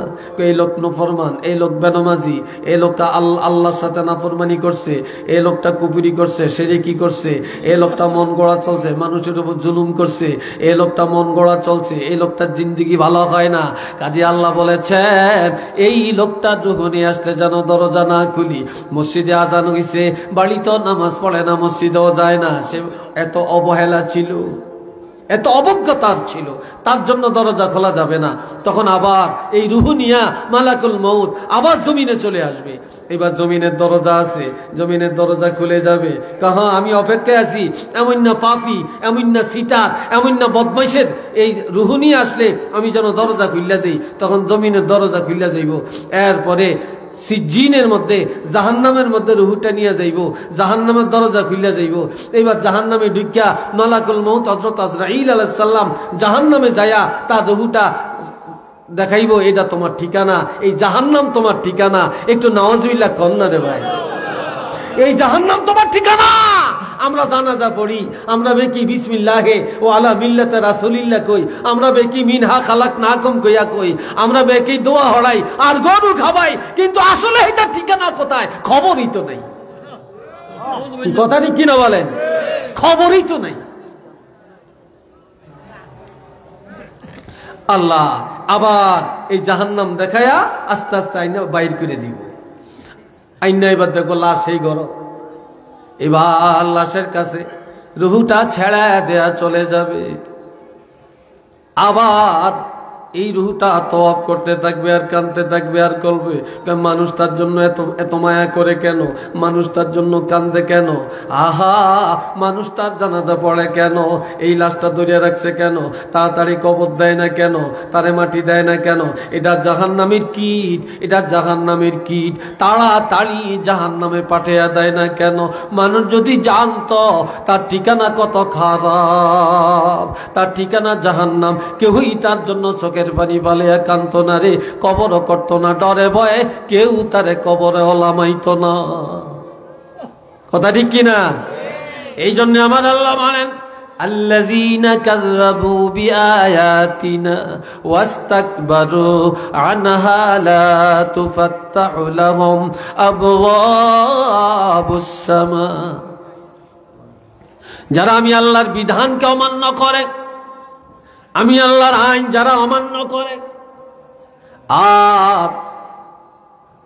এই লোক নফরমান, এই লোক বেনামাজি, এই লোকটা আল্লাহর সাথে নাফরমানি করছে, এই লোকটা কুফরি করছে, শিরকি করছে, এই লোকটা মন গড়া চলছে, মানুষের উপর জুলুম করছে, এই লোকটা মন গড়া চলছে, এই লোকটার জিন্দেগি ভালো হয় না। কাজী আল্লাহ বলেছেন এই লোকটা রুহ নিয়ে আসলে যেন দরজা না খুলি। মসজিদে আজান হইছে, বাড়িতেও নামাজ পড়ে না, মসজিদেও যায় না। সে এত অবহেলা ছিল, এত অবজ্ঞতার ছিল, তার জন্য দরজা খোলা যাবে না। তখন আবার এই রুহ নিয়া মালাকুল মউত আবার জমিনে চলে আসবে। এবার জমিনের দরজা আছে, জমিনের দরজা খুলে যাবে। কাহা আমি অপেক্ষায় আছি, এমন না পাপি, এমন না সিটার, এমন না বদমাইশের এই রুহ নিয়ে আসলে আমি যেন দরজা খুললা দেই। তখন জমিনের দরজা খুললা যাইব। এরপরে সিজ্জিনের মধ্যে, জাহান্নামের মধ্যে রুহুটা নিয়ে যাইব, জাহান্নামের দরজা খুলে যাইব। এইবার জাহান্নামে ঢুকিয়া মালাকুল মউত হযরত আজরাইল আলাইহিস সালাম জাহান্নামে যায়া তার রুহুটা দেখাইব, এটা তোমার ঠিকানা, এই জাহান্নাম তোমার ঠিকানা। একটু নাউজুবিল্লাহ কন্না রে ভাই, এই জাহান্নাম তোমার ঠিকানা। আমরা জানাজা পড়ি, আমরা বেকি বিসমিল্লাহে ও আলা মিল্লাতে রাসূলিল্লাহ কই, আমরা বেকি মিনহা খালাকনাকুম কইয়া কই, আমরা বেকি দোয়া হড়াই আর গরু খাবাই, কিন্তু আসলে এটা ঠিকানা কোথায় খবরই তো নাই। কথা ঠিক কিনা বলেন? খবরই তো নাই। আল্লাহ আবার এই জাহান্নাম দেখায়া আস্তে আস্তে আইনা বাইর করে দিব। আইনা এবার দেখো লাশ সেই গরম। এবার লাশের কাছে রুহুটা ছেড়া দেয়া চলে যাবে। আবার এই রুহুটা তওয়াব করতে থাকবে আর কাঁদতে থাকবে আর বলবে মানুষ তার জন্য এত মায়া করে কেন, মানুষ তার জন্য কান্দে কেন, আহা মানুষ তার জানাজা পড়ে কেন, এই লাশটা ধরিয়ে রাখছে কেন, তাড়াতাড়ি কবর দেয় না কেন, তারে মাটি দেয় না কেন। এটা জাহান্নামের কীট, এটা জাহান্নামের কীট, তাড়াতাড়ি জাহান্নামে পাঠিয়ে দেয় না কেন। মানুষ যদি জানতো তার ঠিকানা কত খারাপ, তার ঠিকানা জাহান্নাম, কেউই তার জন্য চোখের পানি বালিয়া কান্ত না রে, কবরও করতো না, ডরে ভয়ে কেউ তারে কবরে ওলামাইতো না। কথা ঠিক কিনা? এই জন্য আমার আল্লাহ বলেন আল্লাযীনা কাযযাবু বিআয়াতিনা ওয়াস্তাকবারু আনহা লা তুফাত্তাহু লাহুম আবওয়াবুস সামা। যারা আমি আল্লাহর বিধানকে অমান্য করে, আমি আল্লাহর আইন যারা অমান্য করে আর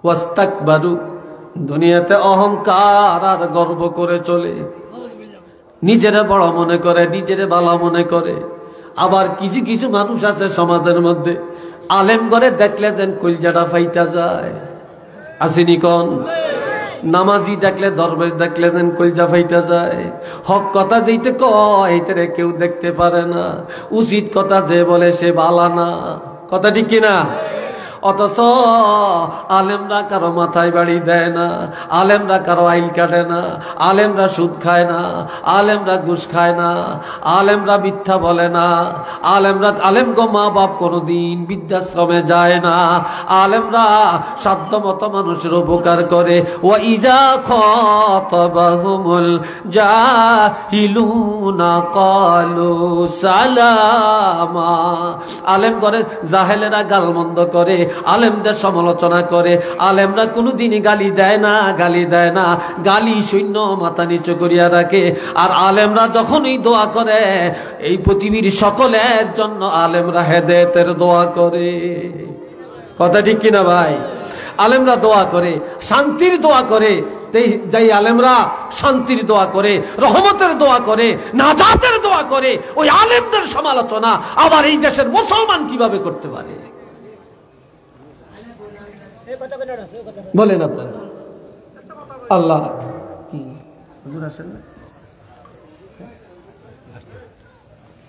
ওয়াস্তাকবারু দুনিয়াতে অহংকার আর গর্ব করে চলে, নিজেরে বড় মনে করে, নিজেরে ভালো মনে করে। আবার কিছু কিছু মানুষ আছে সমাজের মধ্যে, আলেম করে দেখলে যেন কলজাটা ফাইটা যায়, আসেনি কোন? নামাজি দেখলে, দরবেশ দেখলে যেন কলজা ফাইটা যায়। হক কথা যেইতে কয় এইটারে কেউ দেখতে পারে না, উচিত কথা যে বলে সে বালা না। কথা ঠিক কিনা? অথচ আলেমরা কারো মাথায় বাড়ি দেয় না, আলেমরা কারো আইল কাটে না, আলেমরা সুদ খায় না, আলেমরা ঘুষ খায় না, আলেমরা মিথ্যা বলে না, আলেমগো মা বাপ কোনোদিন বৃদ্ধাশ্রমে যায় না, আলেমরা সাধ্যমতো মানুষের উপকার করে। ওয়া ইজা খাতাবাহুমুল জাহিলুনা ক্বালু সালামা। আলেম করে জাহেলেরা গালমন্দ করে, আলেমদের সমালোচনা করে। আলেমরা কোনোদিনই গালি দেয় না, গালি দেয় না, গালি শূন্য মাথা নিচু করিয়া রাখে। আর আলেমরা যখনই দোয়া করে, এই পৃথিবীর সকলের জন্য আলেমরা হেদায়েতের দোয়া করে। কথা ঠিক কিনা ভাই? আলেমরা দোয়া করে, শান্তির দোয়া করে। যাই আলেমরা শান্তির দোয়া করে, রহমতের দোয়া করে, নাজাতের দোয়া করে, ওই আলেমদের সমালোচনা আবার এই দেশের মুসলমান কিভাবে করতে পারে? বলেন আপনারা। আল্লাহ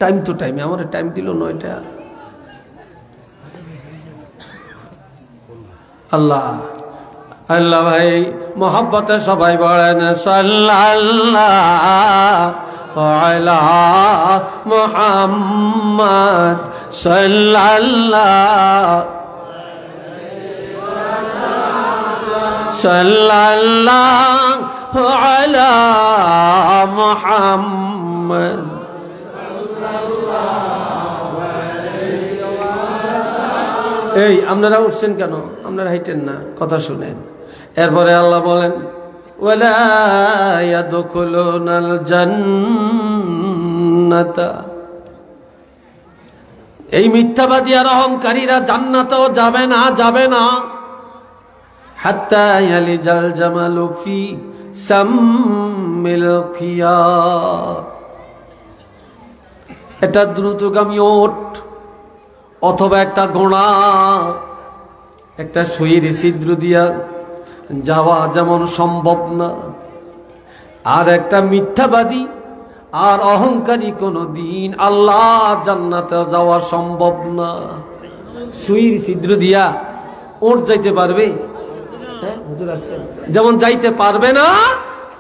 টাইম তো টাইমে, আমার টাইম দিল 9টা। আল্লাহ আল্লাহ ভাই মোহাব্বতে সবাই বলেন সাল্লাল্লাহু আলা মুহাম্মদ সাল্লাল্লাহু আলা মুহাম্মদ। এই আপনারা উঠছেন কেন? আপনারা হাইটেন না, কথা শুনেন। এরপরে আল্লাহ বলেন ওয়ালা ইয়াদখুলুনাল জান্নাতা, এই মিথ্যাবাদী আর অহংকারীরা জান্নাতেও যাবে না, যাবে না। হাত্তা ইয়ালিজাল জামালু ফি সাম্মিল খিয়াত, এটা দ্রুতগামী ওট অথবা একটা ঘোড়া একটা সুইয়ের ছিদ্র দিয়া যাওয়া যেমন সম্ভব না, আর একটা মিথ্যাবাদী আর অহংকারী কোনো দিন আল্লাহ জান্নাতে যাওয়া সম্ভব না। সুইয়ের ছিদ্র দিয়া ওট যাইতে পারবে? যেমন যাইতে পারবে না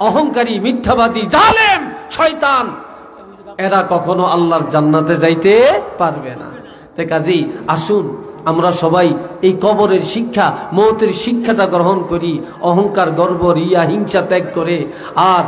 অহংকারী, মিথ্যাবাদী, জালেম, শয়তান, এরা কখনো আল্লাহর জান্নাতে যাইতে পারবে না। তাই কাজী আসুন আমরা সবাই এই কবরের শিক্ষা, মওতের শিক্ষাটা গ্রহণ করি, অহংকার, গর্ব, রিয়া, হিংসা ত্যাগ করে আর